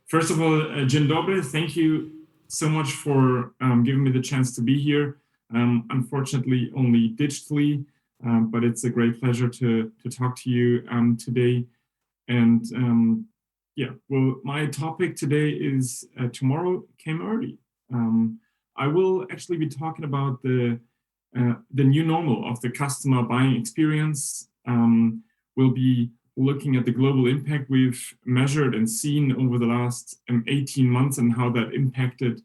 First of all, Dzień dobry, thank you so much for giving me the chance to be here. Unfortunately, only digitally, but it's a great pleasure to talk to you today. And yeah, well, my topic today is tomorrow came early. I will actually be talking about the new normal of the customer buying experience. We'll be looking at the global impact we've measured and seen over the last 18 months and how that impacted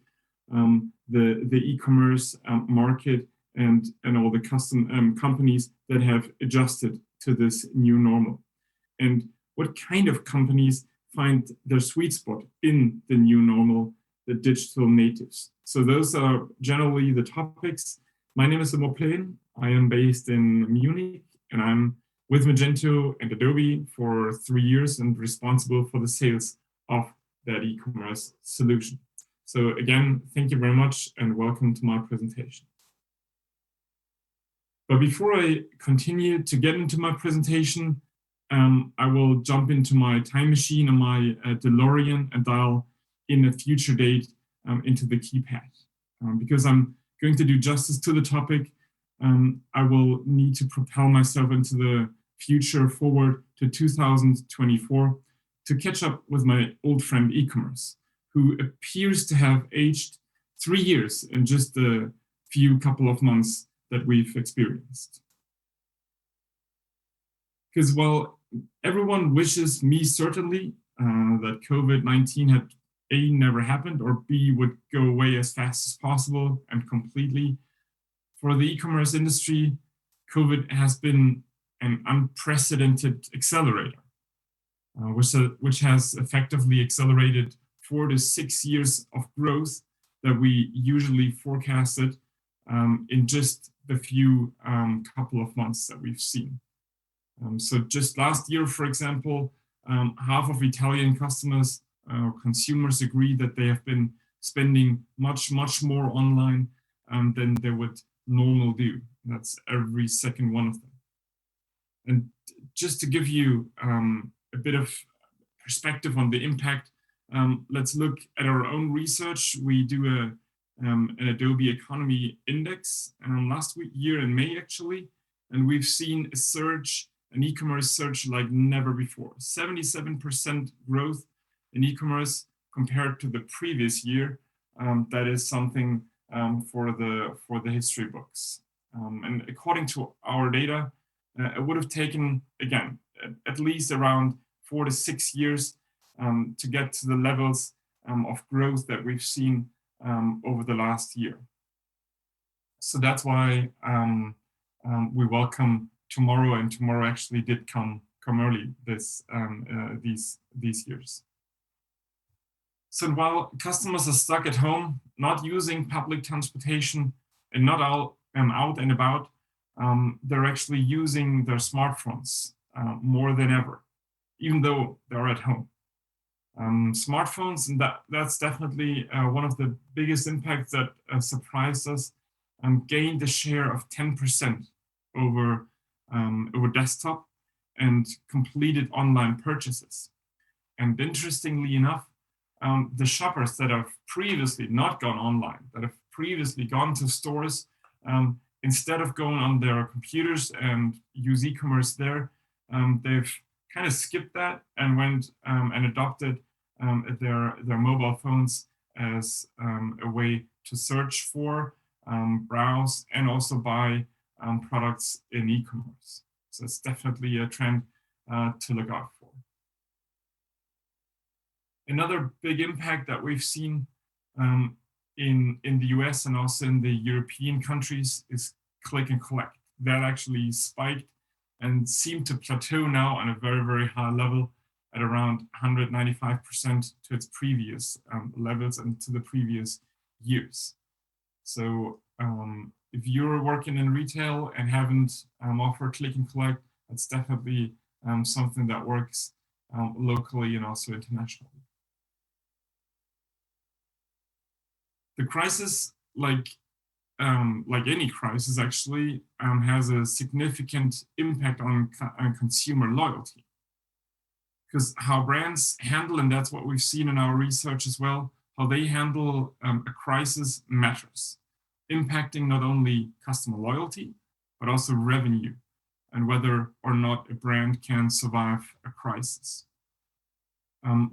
the e-commerce market and all the custom companies that have adjusted to this new normal. And what kind of companies find their sweet spot in the new normal, the digital natives. So those are generally the topics. My name is Immo Plehn. I am based in Munich, and I'm with Magento and Adobe for 3 years and responsible for the sales of that e-commerce solution. So again, thank you very much and welcome to my presentation. But before I continue to get into my presentation, I will jump into my time machine on my DeLorean and dial in a future date into the keypad. Because I'm going to do justice to the topic, I will need to propel myself into the future forward to 2024 to catch up with my old friend e-commerce, who appears to have aged 3 years in just the few couple of months that we've experienced. Because while everyone wishes me certainly that COVID-19 had A, never happened, or B, would go away as fast as possible and completely, for the e-commerce industry, COVID has been an unprecedented accelerator, which has effectively accelerated 4 to 6 years of growth that we usually forecasted in just the few couple of months that we've seen. So just last year, for example, half of Italian customers, consumers agree that they have been spending much more online than they would normally do. That's every second one of them. And just to give you a bit of perspective on the impact, let's look at our own research. We do an Adobe Economy Index last year in May, actually, and we've seen a surge, an e-commerce surge like never before. 77% growth in e-commerce compared to the previous year. That is something for the history books. And according to our data, it would have taken, again, at least around 4 to 6 years to get to the levels of growth that we've seen over the last year. So that's why we welcome tomorrow, and tomorrow actually did come early these years. So while customers are stuck at home, not using public transportation and not out and about, they're actually using their smartphones more than ever, even though they're at home. Smartphones, and that's definitely one of the biggest impacts that surprised us, gained a share of 10% over desktop and completed online purchases. And interestingly enough, the shoppers that have previously not gone online, that have previously gone to stores, instead of going on their computers and use e-commerce there, they've kind of skipped that and went and adopted their mobile phones as a way to search for, browse, and also buy products in e-commerce. So it's definitely a trend to look out for. Another big impact that we've seen in the US and also in the European countries is click and collect. That actually spiked and seemed to plateau now on a very high level at around 195% to its previous levels and to the previous years. So if you're working in retail and haven't offered click and collect, that's definitely something that works locally and also internationally. The crisis, like any crisis, actually has a significant impact on consumer loyalty. because how brands handle, and that's what we've seen in our research as well, how they handle a crisis matters, impacting not only customer loyalty, but also revenue, and whether or not a brand can survive a crisis.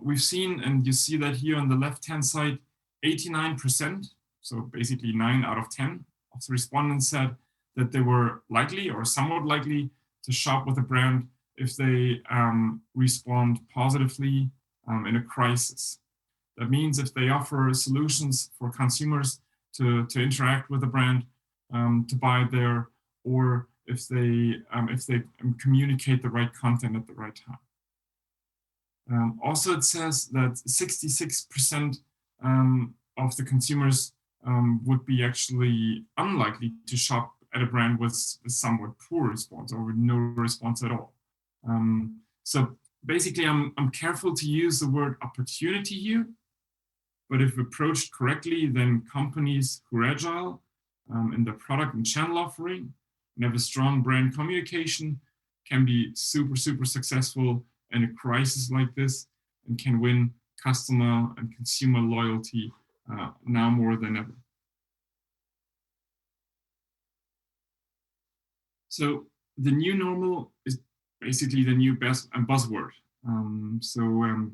We've seen, and you see that here on the left-hand side, 89%, so basically 9 out of 10 of the respondents said that they were likely or somewhat likely to shop with a brand if they respond positively in a crisis. That means if they offer solutions for consumers to interact with a brand, to buy there, or if they communicate the right content at the right time. Also, it says that 66% of the consumers would be actually unlikely to shop at a brand with somewhat poor response or with no response at all. So basically, I'm careful to use the word opportunity here, but if approached correctly, then companies who are agile in their product and channel offering and have a strong brand communication can be super, super successful in a crisis like this and can win customer and consumer loyalty now more than ever. So the new normal is basically the new buzzword.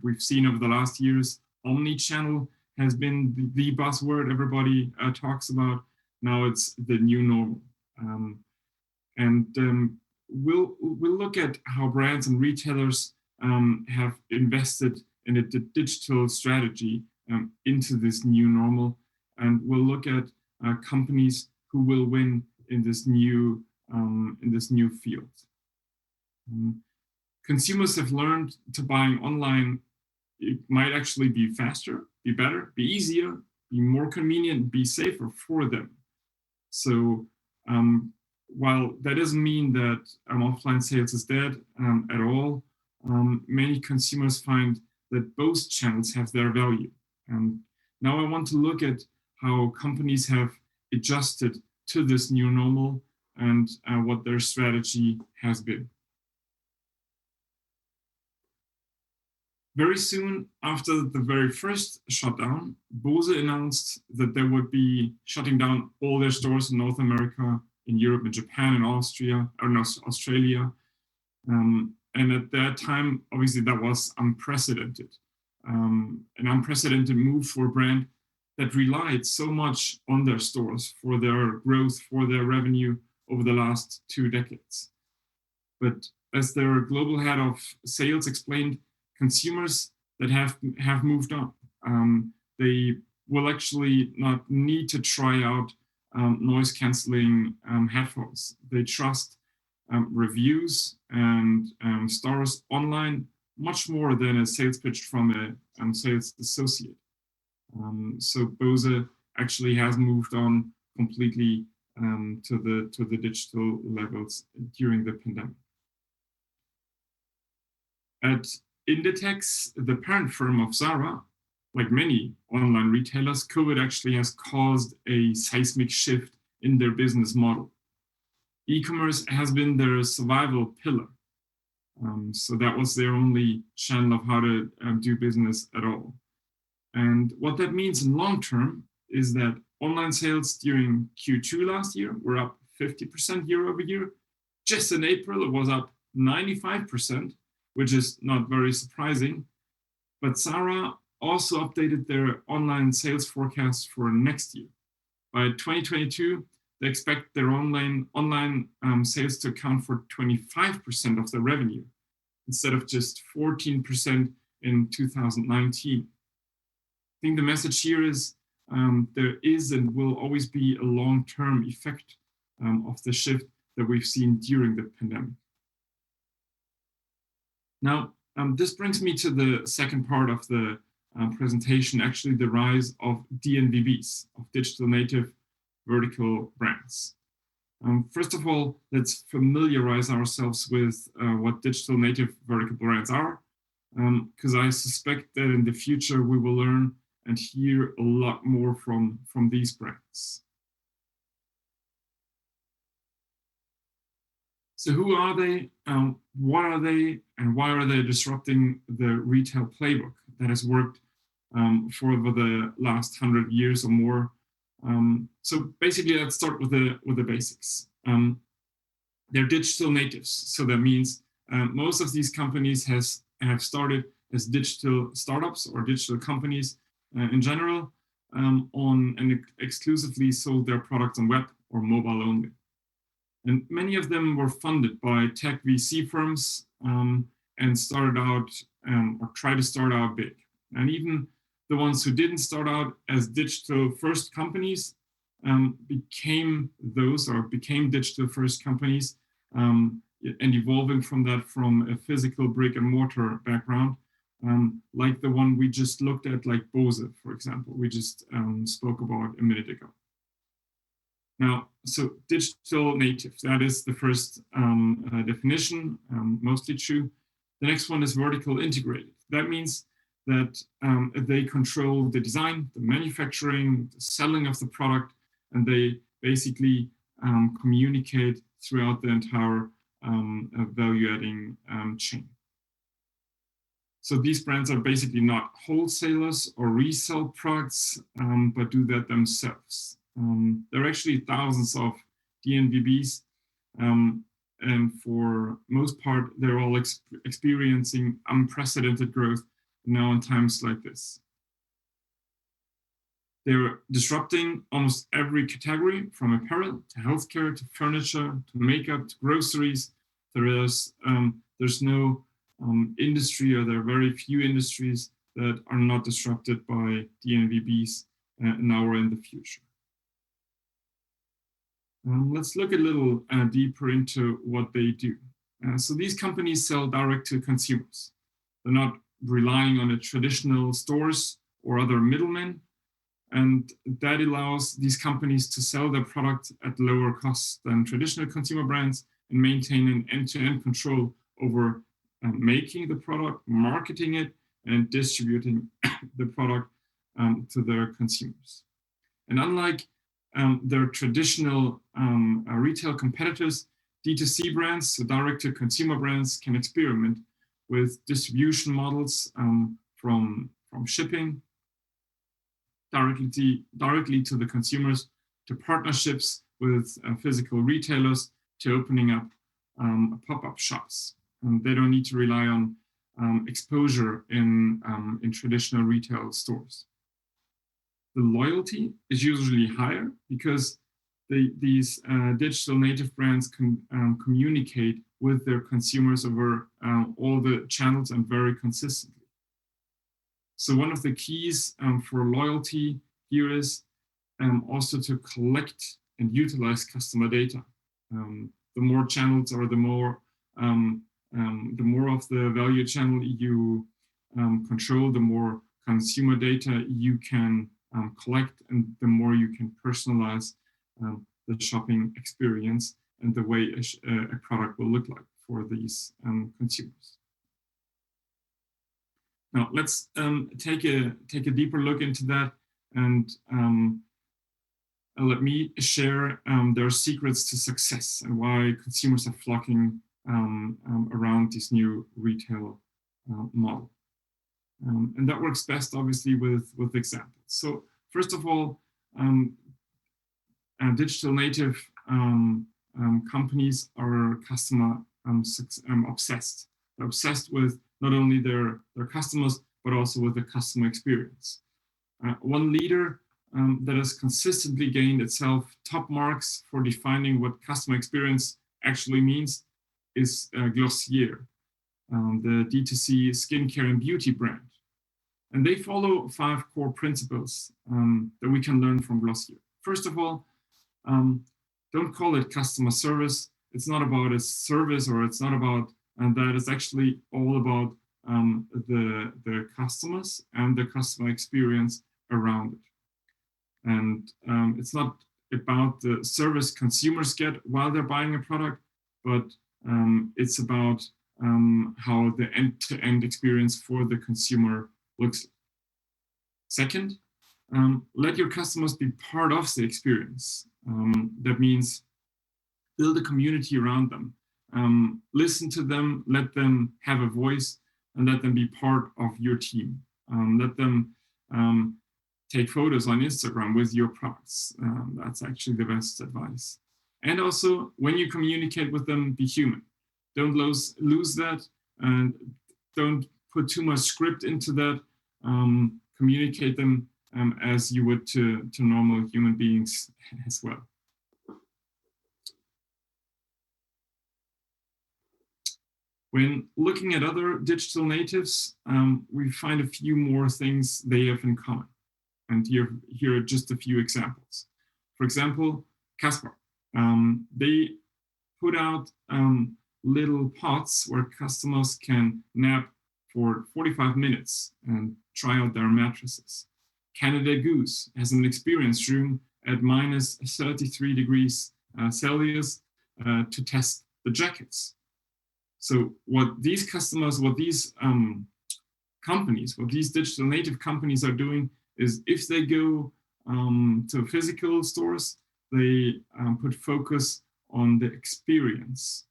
We've seen over the last years, omni-channel has been the buzzword everybody talks about. Now it's the new normal. We'll look at how brands and retailers have invested in a digital strategy into this new normal, and we'll look at companies who will win in this new field. Consumers have learned to buying online. It might actually be faster, be better, be easier, be more convenient, be safer for them. So while that doesn't mean that offline sales is dead at all, many consumers find that both channels have their value. And now I want to look at how companies have adjusted to this new normal and what their strategy has been. Very soon after the very first shutdown, Bose announced that they would be shutting down all their stores in North America, in Europe, in Japan, and Australia. And at that time, obviously, that was unprecedented. An unprecedented move for a brand that relied so much on their stores for their growth, for their revenue over the last 2 decades. But as their global head of sales explained, consumers that have moved on. They will actually not need to try out noise canceling headphones. They trust reviews and stores online much more than a sales pitch from a sales associate. So Bose actually has moved on completely to the digital levels during the pandemic. At Inditex, the parent firm of Zara, like many online retailers, COVID actually has caused a seismic shift in their business model. E-commerce has been their survival pillar. So that was their only channel of how to do business at all. And what that means in long term is that online sales during Q2 last year were up 50% year over year. Just in April, it was up 95%, which is not very surprising. But Zara also updated their online sales forecast for next year. By 2022, they expect their online sales to account for 25% of their revenue, instead of just 14% in 2019. I think the message here is there is and will always be a long-term effect of the shift that we've seen during the pandemic. Now, this brings me to the second part of the presentation, actually the rise of DNVBs, of digital native vertical brands. First of all, let's familiarize ourselves with what digital native vertical brands are, because I suspect that in the future we will learn and hear a lot more from these brands. So who are they? What are they? And why are they disrupting the retail playbook that has worked for the last 100 years or more? So basically, let's start with the basics. They're digital natives. So that means most of these companies have started as digital startups or digital companies in general, and exclusively sold their products on web or mobile only. And many of them were funded by tech VC firms and started out or tried to start out big. And even the ones who didn't start out as digital first companies became digital first companies, and evolving from that from a physical brick and mortar background, like the one we just looked at, like Bose, for example, we just spoke about a minute ago. Now, so digital native, that is the first definition, mostly true. The next one is vertical integrated. That means that they control the design, the manufacturing, the selling of the product, and they basically communicate throughout the entire value-adding chain. So these brands are basically not wholesalers or resell products, but do that themselves. There are actually thousands of DNVBs, and for most part, they're all experiencing unprecedented growth now in times like this. They're disrupting almost every category, from apparel to healthcare to furniture to makeup to groceries. There's no industry, or there are very few industries that are not disrupted by DNVBs now or in the future. Let's look a little deeper into what they do. So these companies sell direct to consumers. They're not relying on the traditional stores or other middlemen, and that allows these companies to sell their product at lower costs than traditional consumer brands and maintain an end-to-end control over making the product, marketing it, and distributing the product to their consumers. And unlike their traditional retail competitors, D2C brands, so direct-to-consumer brands, can experiment with distribution models from shipping directly to the consumers, to partnerships with physical retailers, to opening up pop-up shops. They don't need to rely on exposure in traditional retail stores. The loyalty is usually higher because these digital native brands can communicate with their consumers over all the channels and very consistently. So one of the keys for loyalty here is also to collect and utilize customer data. The more channels, or the more of the value channel you control, the more consumer data you can collect, and the more you can personalize the shopping experience and the way a product will look like for these consumers. Now let's take a deeper look into that, and let me share their secrets to success and why consumers are flocking around this new retail model. And that works best, obviously, with examples. So first of all, digital native companies are customer obsessed. They're obsessed with not only their customers, but also with the customer experience. One leader that has consistently gained itself top marks for defining what customer experience actually means is Glossier, the D2C skincare and beauty brand. And they follow 5 core principles that we can learn from Glossier. First of all, don't call it customer service. It's not about a service, or it's not about that. It's actually all about the customers and the customer experience around it. And it's not about the service consumers get while they're buying a product, but it's about how the end-to-end experience for the consumer looks like. Second, let your customers be part of the experience. That means build a community around them. listen to them, let them have a voice, and let them be part of your team. Let them take photos on Instagram with your products. That's actually the best advice. And also, when you communicate with them, be human. Don't lose that, and don't put too much script into that. Communicate them as you would to normal human beings as well. When looking at other digital natives, we find a few more things they have in common. And here are just a few examples. For example, Caspar. They put out little pods where customers can nap for 45 minutes and try out their mattresses. Canada Goose has an experience room at minus 33 degrees Celsius to test the jackets. So what these customers, what these companies, what these digital native companies are doing is if they go to physical stores, they put focus on the experience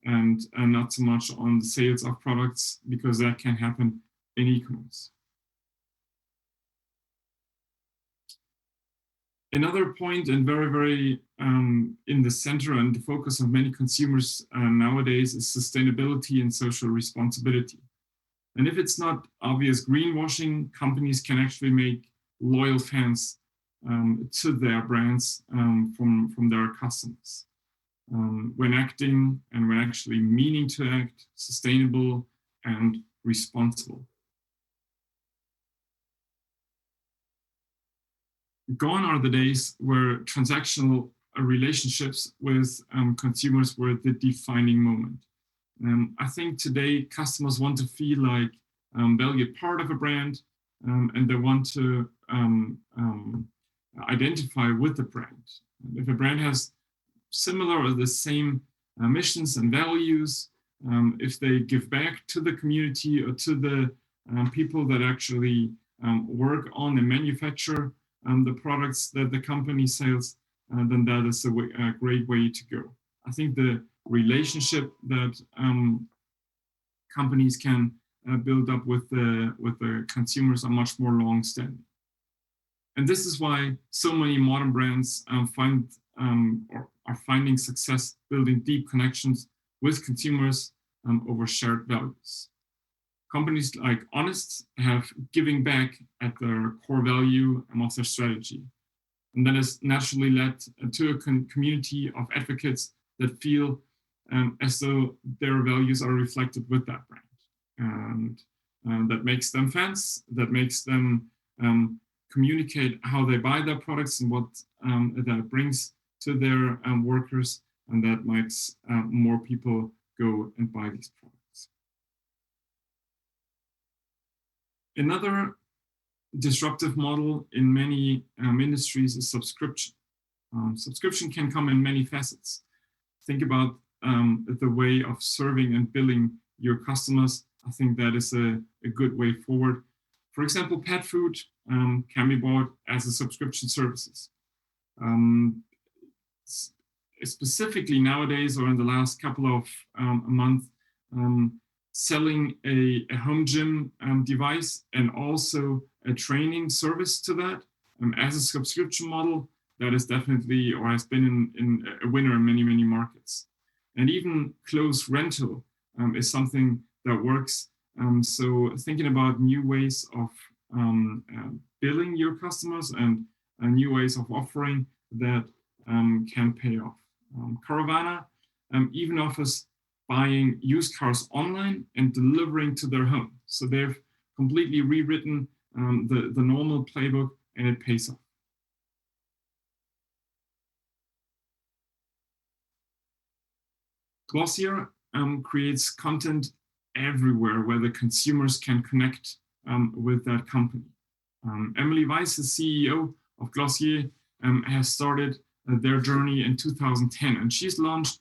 and not so much on the sales of products, because that can happen in e-commerce. Another point, and very, very in the center and the focus of many consumers nowadays, is sustainability and social responsibility. And if it's not obvious greenwashing, companies can actually make loyal fans to their brands from their customers. When acting and when actually meaning to act sustainable and responsible. Gone are the days where transactional relationships with consumers were the defining moment. I think today customers want to feel like they'll get part of a brand, and they want to identify with the brand. If a brand has similar or the same missions and values, if they give back to the community or to the people that actually work on and manufacture the products that the company sells, then that is a great way to go. I think the relationship that companies can build up with the consumers are much more long-standing. And this is why so many modern brands are finding success building deep connections with consumers over shared values. Companies like Honest have giving back at their core value of their strategy. And that has naturally led to a community of advocates that feel as though their values are reflected with that brand. And that makes them fans, that makes them communicate how they buy their products and what that brings to their workers, and that makes more people go and buy these products. Another disruptive model in many industries is subscription. Subscription can come in many facets. Think about the way of serving and billing your customers. I think that is a good way forward. For example, pet food can be bought as a subscription services. Specifically nowadays, or in the last couple of months, selling a home gym device and also a training service to that as a subscription model, that is definitely, or has been in a winner in many, many markets. And even clothes rental is something that works. So thinking about new ways of billing your customers and new ways of offering that can pay off. Caravana even offers buying used cars online and delivering to their home. So they've completely rewritten the normal playbook, and it pays off. Glossier creates content everywhere where the consumers can connect with that company. Emily Weiss, the CEO of Glossier, has started their journey in 2010, and she's launched,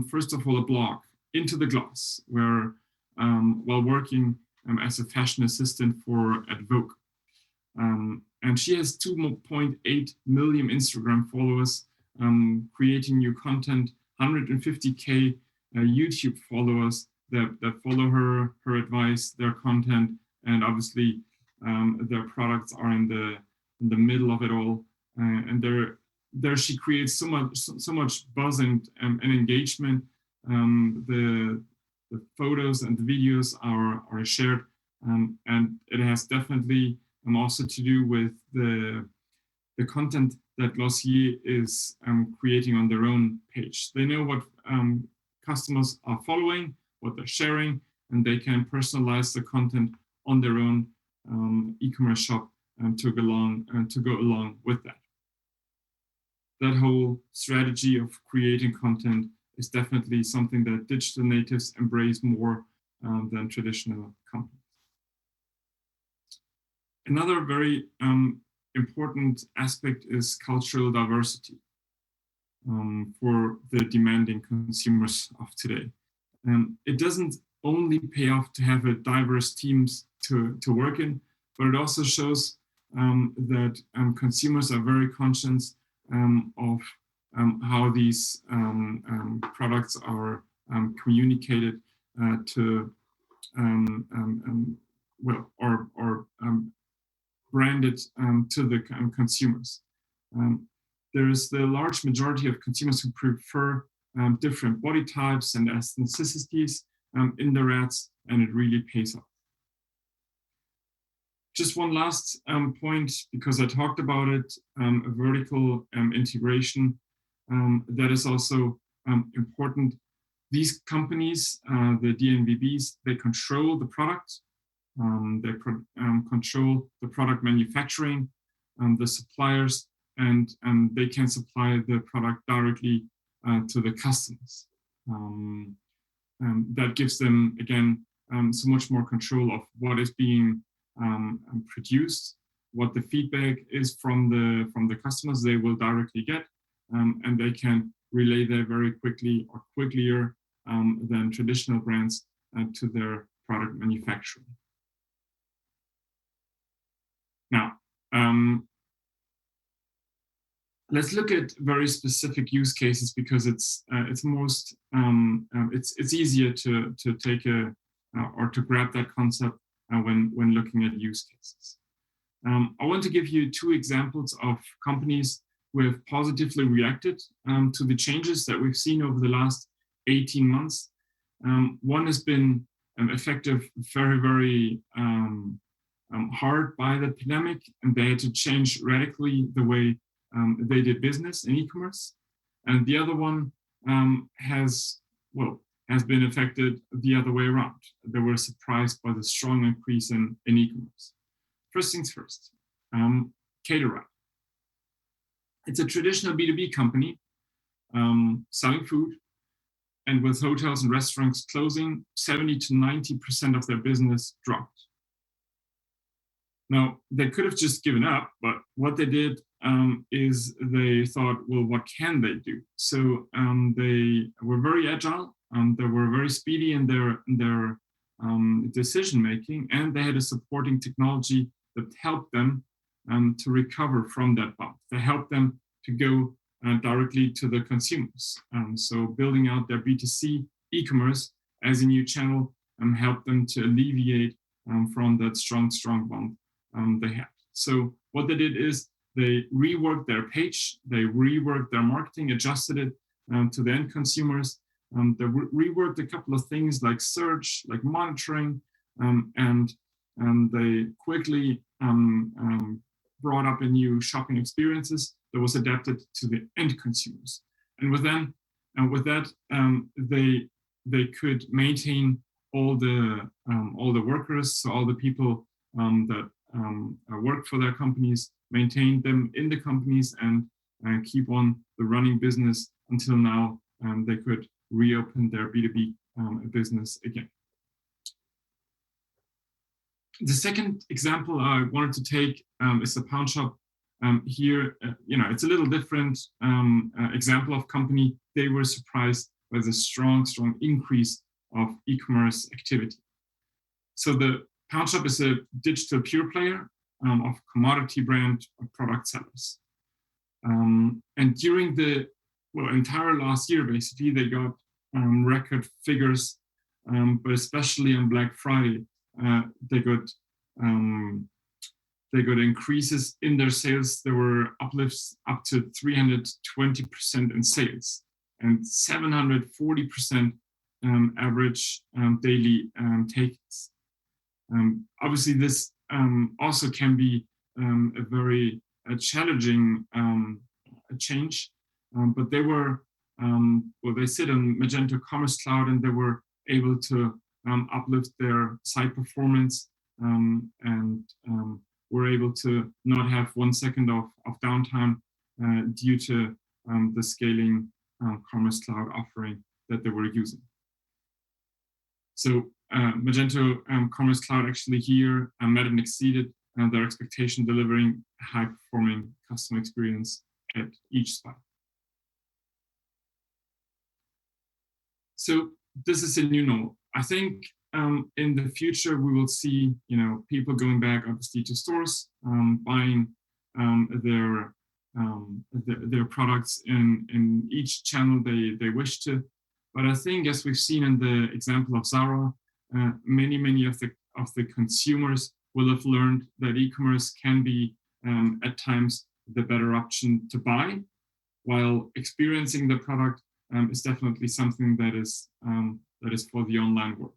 first of all, a blog, Into the Gloss, where while working as a fashion assistant for Advox. And she has 2.8 million Instagram followers, creating new content, 150K YouTube followers that follow her advice, their content, and obviously their products are in the middle of it all. And there she creates so much buzz and engagement. The photos and the videos are shared, and it has definitely also to do with the content that Glossier is creating on their own page. They know what customers are following, what they're sharing, and they can personalize the content on their own e-commerce shop to go along with that. That whole strategy of creating content is definitely something that digital natives embrace more than traditional companies. Another very important aspect is cultural diversity for the demanding consumers of today. It doesn't only pay off to have a diverse teams to work in, but it also shows that consumers are very conscious of how these products are communicated to branded to the consumers. There is the large majority of consumers who prefer different body types and ethnicities in their ads, and it really pays off. Just one last point, because I talked about it, vertical integration, that is also important. These companies, the DNVBs, they control the product, they control the product manufacturing, the suppliers, and they can supply the product directly to the customers. That gives them, again, so much more control of what is being produced, what the feedback is from the customers they will directly get, and they can relay that very quickly, or quicker than traditional brands to their product manufacturing. Now, let's look at very specific use cases, because it's easier to take or to grab that concept when looking at use cases. I want to give you two examples of companies who have positively reacted to the changes that we've seen over the last 18 months. One has been affected very hard by the pandemic, and they had to change radically the way they did business in e-commerce. And the other one has been affected the other way around. They were surprised by the strong increase in e-commerce. First things first, Caterer. It's a traditional B2B company selling food, and with hotels and restaurants closing, 70 to 90% of their business dropped. Now, they could have just given up, but what they did is they thought, well, what can they do? So they were very agile, they were very speedy in their decision making, and they had a supporting technology that helped them to recover from that bump. They helped them to go directly to the consumers. So building out their B2C e-commerce as a new channel helped them to alleviate from that strong bump they had. So what they did is they reworked their page, they reworked their marketing, adjusted it to the end consumers. They reworked a couple of things like search, like monitoring, and they quickly brought up a new shopping experiences that was adapted to the end consumers. And with that, they could maintain all the workers, so all the people that worked for their companies, maintain them in the companies, and keep on the running business until now. They could reopen their B2B business again. The second example I wanted to take is the pawn shop. Here, it's a little different example of company. They were surprised by the strong increase of e-commerce activity. So the pawn shop is a digital pure player of commodity brand product sellers. And during the entire last year, basically, they got record figures, but especially on Black Friday, they got increases in their sales. There were uplifts up to 320% in sales and 740% average daily takes. Obviously, this also can be a very challenging change, but they were, well, they sit on Magento Commerce Cloud, and they were able to uplift their site performance and were able to not have 1 second of downtime due to the scaling Commerce Cloud offering that they were using. So Magento Commerce Cloud actually here met and exceeded their expectation, delivering a high-performing customer experience at each spot. So this is a new normal. I think in the future we will see, people going back obviously to stores, buying their products in each channel they wish to. But I think, as we've seen in the example of Zara, many of the consumers will have learned that e-commerce can be at times the better option to buy, while experiencing the product is definitely something that is for the online world.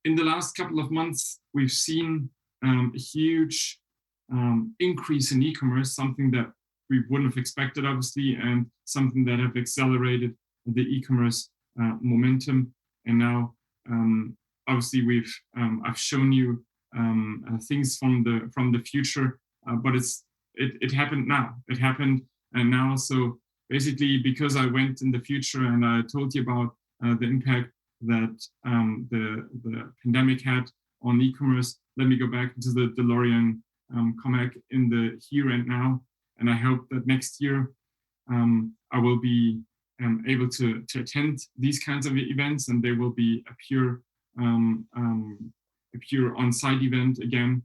In the last couple of months, we've seen a huge increase in e-commerce, something that we wouldn't have expected, obviously, and something that have accelerated the e-commerce momentum. And now, obviously, I've shown you things from the future, but it happened now. It happened and now. So basically, because I went in the future and I told you about the impact that the pandemic had on e-commerce, let me go back into the DeLorean comic in the here and now. And I hope that next year I will be able to attend these kinds of events, and they will be a pure on-site event again.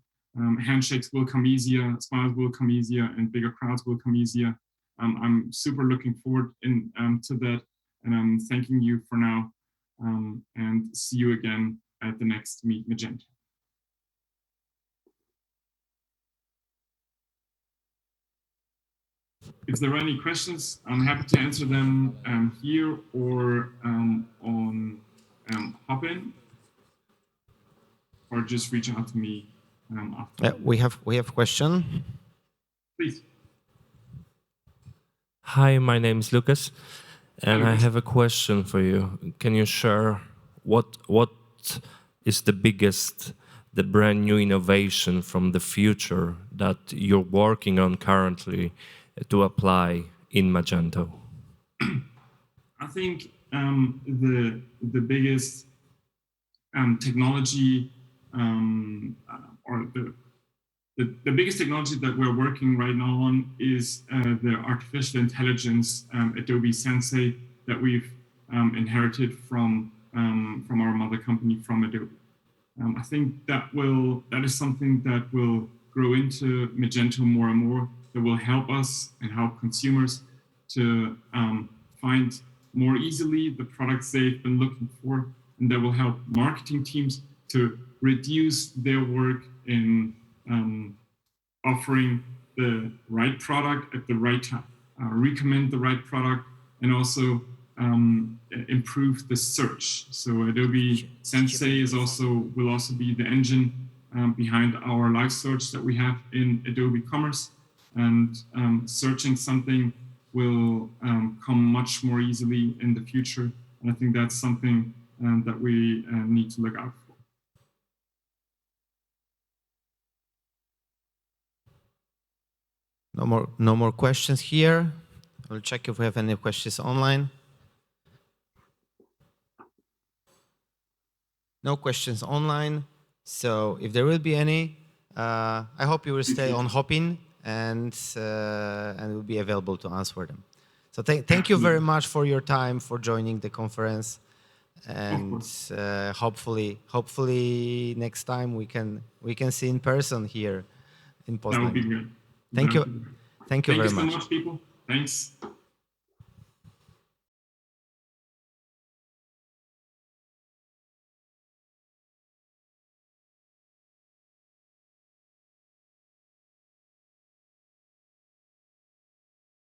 Handshakes will come easier, smiles will come easier, and bigger crowds will come easier. I'm super looking forward to that, and I'm thanking you for now, and see you again at the next Meet Magento. If there are any questions, I'm happy to answer them here or on Hopin, or just reach out to me after. We have a question. Please. Hi, my name is Lucas, and I have a question for you. Can you share what is the brand new innovation from the future that you're working on currently to apply in Magento? I think the biggest technology or the biggest technology that we're working right now on is the artificial intelligence Adobe Sensei that we've inherited from our mother company, from Adobe. I think that is something that will grow into Magento more and more, that will help us and help consumers to find more easily the products they've been looking for, and that will help marketing teams to reduce their work in offering the right product at the right time, recommend the right product, and also improve the search. So Adobe Sensei will also be the engine behind our live search that we have in Adobe Commerce, and searching something will come much more easily in the future. And I think that's something that we need to look out for. No more questions here. I'll check if we have any questions online. No questions online. So if there will be any, I hope you will stay on Hopin and will be available to answer them. So thank you very much for your time, for joining the conference, and hopefully next time we can see in person here in Poznan. That would be great. Thank you. Thank you very much. Thank you so much, people. Thanks.